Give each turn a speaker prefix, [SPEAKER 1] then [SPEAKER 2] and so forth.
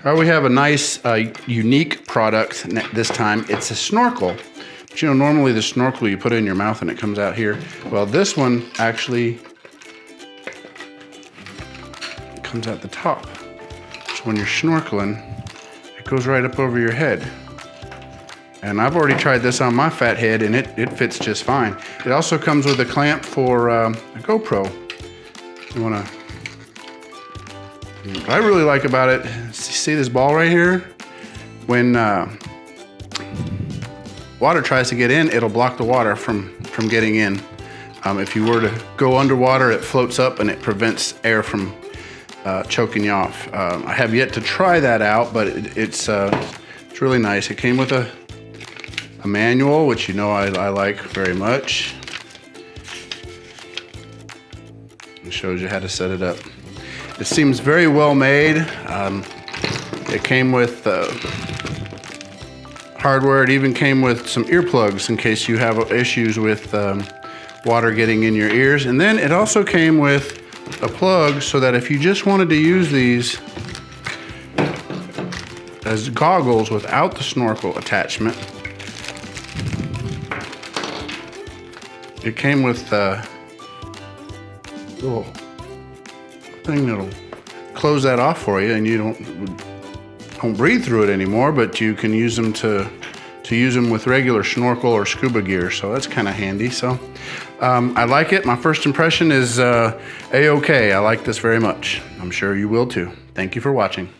[SPEAKER 1] All right, we have a nice, unique product this time. It's a snorkel. But you know, normally the snorkel you put it in your mouth and it comes out here. Well, this one actually comes out the top. So when you're snorkeling, it goes right up over your head. And I've already tried this on my fat head and it fits just fine. It also comes with a clamp for a GoPro. You wanna, what I really like about it, see this ball right here? When water tries to get in, it'll block the water from getting in. If you were to go underwater, it floats up and it prevents air from choking you off. I have yet to try that out, but it's really nice. It came with a manual, which you know I like very much. It shows you how to set it up. It seems very well made. It came with hardware. It even came with some earplugs in case you have issues with water getting in your ears. And then it also came with a plug so that if you just wanted to use these as goggles without the snorkel attachment, it came with a little thing that'll close that off for you, and you don't breathe through it anymore, but you can use them to use them with regular snorkel or scuba gear, so that's kind of handy. So I like it. My first impression is A-okay. I like this very much. I'm sure you will too. Thank you for watching.